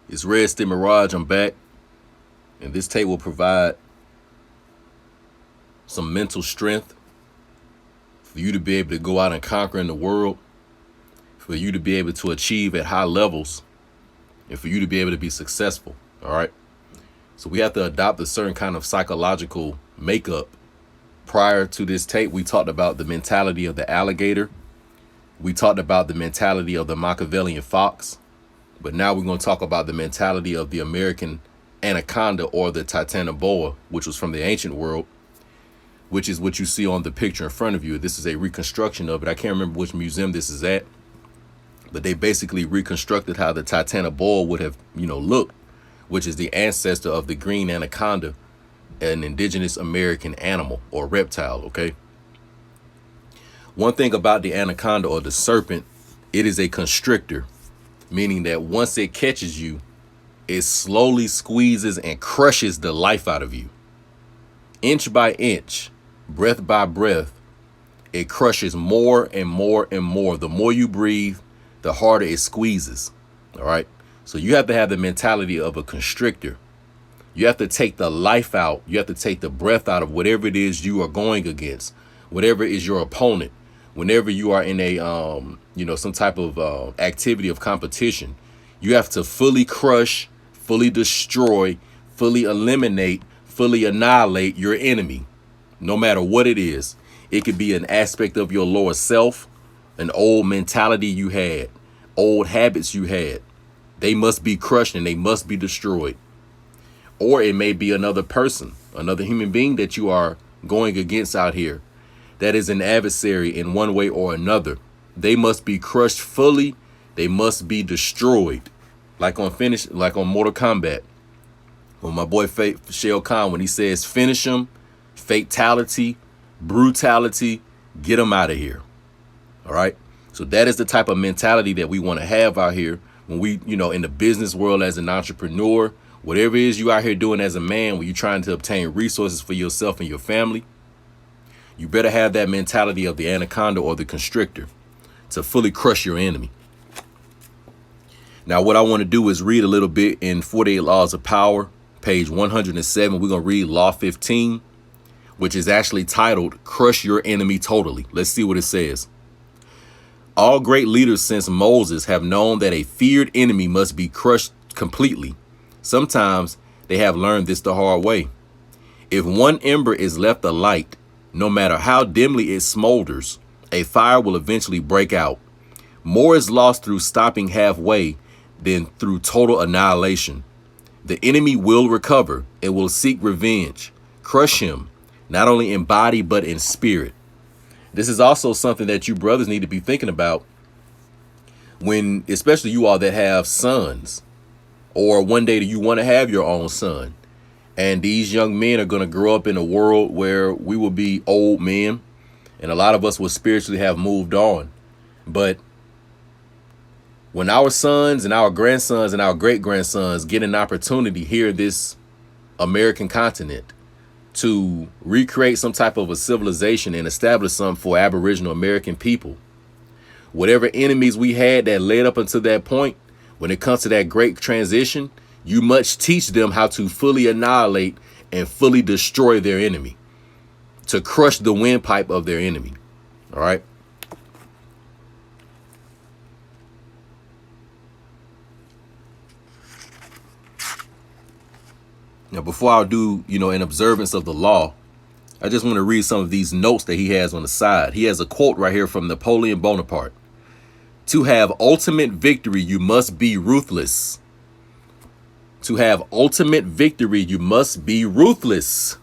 It's Red Stick Mirage. I'm back, and this tape will provide some mental strength for you to be able to go out and conquer in the world, for you to be able to achieve at high levels, and for you to be able to be successful. All right. So we have to adopt a certain kind of psychological makeup. Prior to this tape, we talked about the mentality of the alligator. We talked about the mentality of the Machiavellian fox. But now we're going to talk about the mentality of the American anaconda, or the titanoboa, which was from the ancient world, which is what you see on the picture in front of you. This is a reconstruction of it. I can't remember which museum this is at, but they basically reconstructed how the titanoboa would have, looked, which is the ancestor of the green anaconda, an indigenous American animal or reptile. Okay. One thing about the anaconda, or the serpent, it is a constrictor, meaning that once it catches you, it slowly squeezes and crushes the life out of you. Inch by inch, breath by breath, it crushes more and more and more. The more you breathe, the harder it squeezes. All right. So you have to have the mentality of a constrictor. You have to take the life out. You have to take the breath out of whatever it is you are going against, whatever is your opponent. Whenever you are in a, some type of activity of competition, you have to fully crush, fully destroy, fully eliminate, fully annihilate your enemy, no matter what it is. It could be an aspect of your lower self, an old mentality you had, old habits you had. They must be crushed and they must be destroyed. Or it may be another person, another human being that you are going against out here that is an adversary in one way or another. They must be crushed fully. They must be destroyed. Like on Mortal Kombat, when my boy Shao Kahn, when he says finish him, fatality, brutality, get him out of here. All right. So that is the type of mentality that we want to have out here when we, in the business world as an entrepreneur, whatever it is you out here doing as a man, when you're trying to obtain resources for yourself and your family, you better have that mentality of the anaconda or the constrictor to fully crush your enemy. Now, what I want to do is read a little bit in 48 Laws of Power, page 107. We're going to read Law 15, which is actually titled Crush Your Enemy Totally. Let's see what it says. All great leaders since Moses have known that a feared enemy must be crushed completely. Sometimes they have learned this the hard way. If one ember is left alight, no matter how dimly it smolders, a fire will eventually break out. More is lost through stopping halfway than through total annihilation. The enemy will recover and will seek revenge. Crush him, not only in body, but in spirit. This is also something that you brothers need to be thinking about when, especially you all that have sons, or one day do you want to have your own son. And these young men are going to grow up in a world where we will be old men, and a lot of us will spiritually have moved on. But when our sons and our grandsons and our great-grandsons get an opportunity here in this American continent to recreate some type of a civilization and establish something for Aboriginal American people, whatever enemies we had that led up until that point, when it comes to that great transition, you must teach them how to fully annihilate and fully destroy their enemy, to crush the windpipe of their enemy. All right. Now, before I do, in observance of the law, I just want to read some of these notes that he has on the side. He has a quote right here from Napoleon Bonaparte. To have ultimate victory, you must be ruthless. To have ultimate victory, you must be ruthless.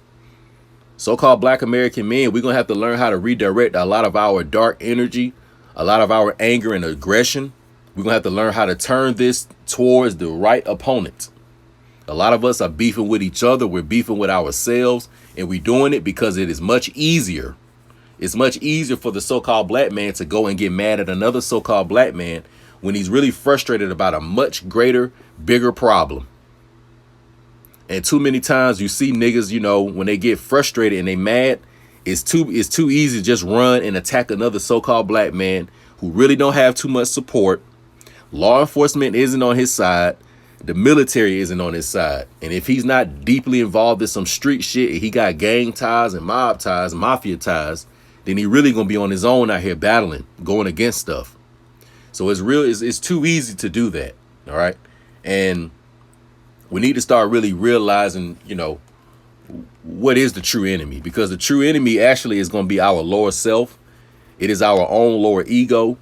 So-called Black American men, we're going to have to learn how to redirect a lot of our dark energy, a lot of our anger and aggression. We're going to have to learn how to turn this towards the right opponent. A lot of us are beefing with each other. We're beefing with ourselves, and we're doing it because it is much easier. It's much easier for the so-called black man to go and get mad at another so-called black man when he's really frustrated about a much greater, bigger problem. And too many times you see niggas, when they get frustrated and they mad, it's too easy to just run and attack another so-called black man who really don't have too much support. Law enforcement isn't on his side. the military isn't on his side. And if he's not deeply involved in some street shit, he got gang ties and mob ties, mafia ties, then he really gonna be on his own out here battling, going against stuff. So it's too easy to do that. All right. And we need to start really realizing, what is the true enemy? Because the true enemy actually is going to be our lower self. It is our own lower ego.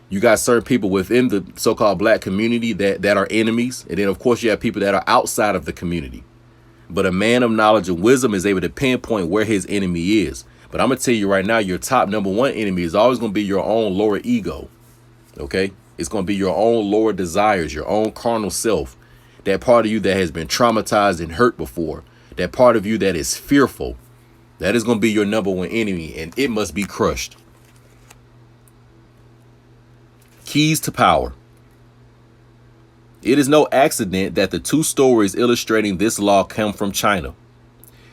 You got certain people within the so-called black community that are enemies. And then, of course, you have people that are outside of the community. But a man of knowledge and wisdom is able to pinpoint where his enemy is. But I'm going to tell you right now, your top number one enemy is always going to be your own lower ego. OK, it's going to be your own lower desires, your own carnal self. That part of you that has been traumatized and hurt before. That part of you that is fearful. That is going to be your number one enemy, and it must be crushed. Keys to power. It is no accident that the two stories illustrating this law come from China.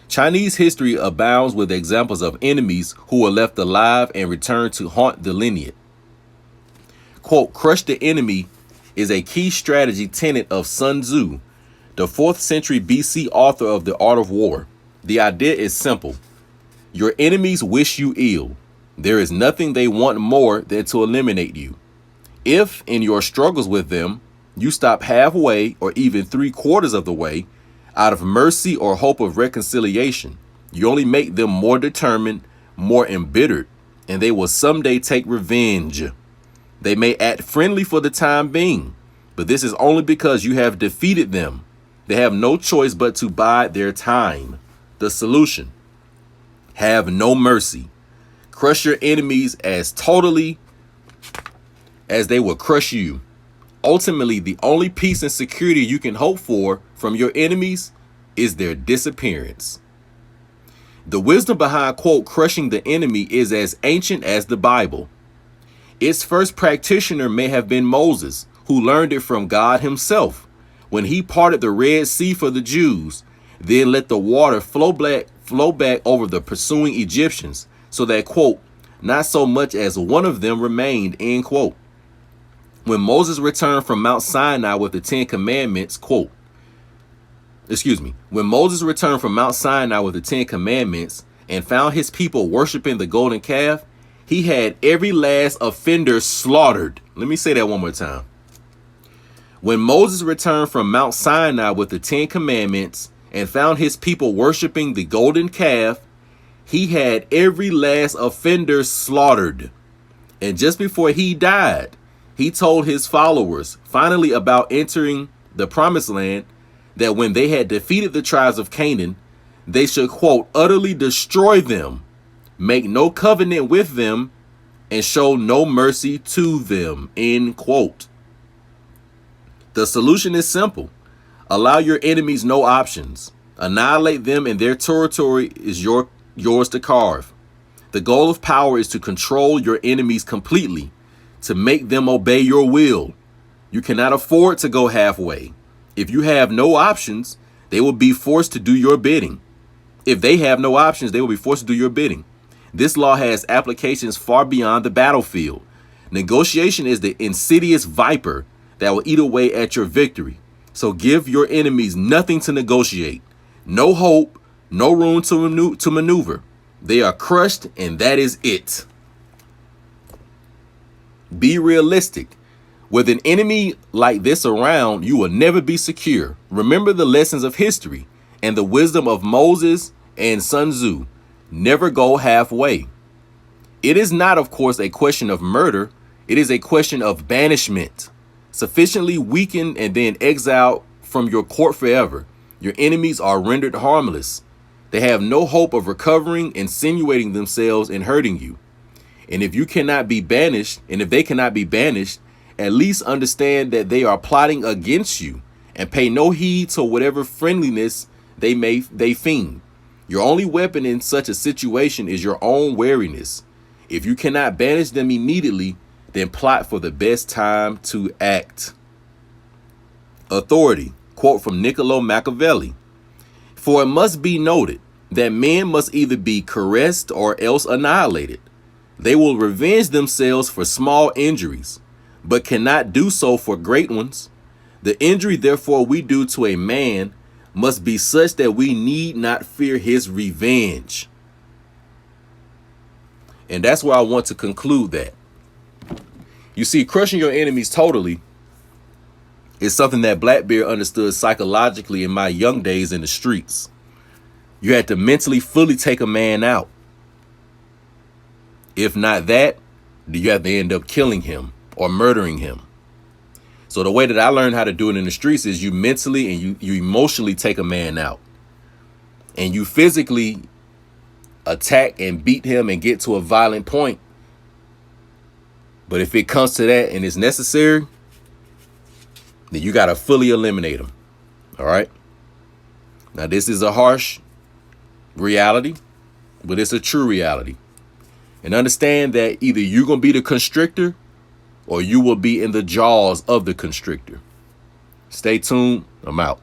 Chinese history abounds with examples of enemies who were left alive and returned to haunt the lineage. Quote, crush the enemy is a key strategy tenet of Sun Tzu, the 4th century BC author of The Art of War. The idea is simple. Your enemies wish you ill. There is nothing they want more than to eliminate you. If, in your struggles with them, you stop halfway or even 3/4 of the way, out of mercy or hope of reconciliation, you only make them more determined, more embittered, and they will someday take revenge. They may act friendly for the time being, but this is only because you have defeated them. They have no choice but to bide their time. The solution: have no mercy. Crush your enemies as totally as they will crush you. Ultimately, the only peace and security you can hope for from your enemies is their disappearance. The wisdom behind, quote, crushing the enemy is as ancient as the Bible. Its first practitioner may have been Moses, who learned it from God himself when he parted the Red Sea for the Jews, then let the water flow back over the pursuing Egyptians so that, quote, not so much as one of them remained, end quote. When Moses returned from Mount Sinai with the 10 Commandments, when Moses returned from Mount Sinai with the 10 Commandments and found his people worshiping the golden calf, he had every last offender slaughtered. Let me say that one more time. When Moses returned from Mount Sinai with the 10 Commandments and found his people worshiping the golden calf, he had every last offender slaughtered. And just before he died, he told his followers, finally about entering the promised land, that when they had defeated the tribes of Canaan, they should, quote, utterly destroy them, make no covenant with them, and show no mercy to them, end quote. The solution is simple. Allow your enemies no options. Annihilate them, and their territory is yours to carve. The goal of power is to control your enemies completely, to make them obey your will. You cannot afford to go halfway. If you have no options, they will be forced to do your bidding. If they have no options, they will be forced to do your bidding. This law has applications far beyond the battlefield. Negotiation is the insidious viper that will eat away at your victory. So give your enemies nothing to negotiate, no hope, no room to maneuver. They are crushed, and that is it. Be realistic. With an enemy like this around, you will never be secure. Remember the lessons of history and the wisdom of Moses and Sun Tzu. Never go halfway. It is not, of course, a question of murder. It is a question of banishment. Sufficiently weakened and then exiled from your court forever, your enemies are rendered harmless. They have no hope of recovering, insinuating themselves and hurting you. And if they cannot be banished, at least understand that they are plotting against you, and pay no heed to whatever friendliness they feign. Your only weapon in such a situation is your own wariness. If you cannot banish them immediately, then plot for the best time to act. Authority, quote from Niccolo Machiavelli. For it must be noted that men must either be caressed or else annihilated. They will revenge themselves for small injuries, but cannot do so for great ones. The injury, therefore, we do to a man must be such that we need not fear his revenge. And that's where I want to conclude that. You see, crushing your enemies totally is something that Blackbeard understood psychologically in my young days in the streets. You had to mentally fully take a man out. If not that, you have to end up killing him or murdering him. So the way that I learned how to do it in the streets is you mentally and you emotionally take a man out. And you physically attack and beat him and get to a violent point. But if it comes to that and it's necessary, then you got to fully eliminate him. All right. Now, this is a harsh reality, but it's a true reality. And understand that either you're going to be the constrictor or you will be in the jaws of the constrictor. Stay tuned. I'm out.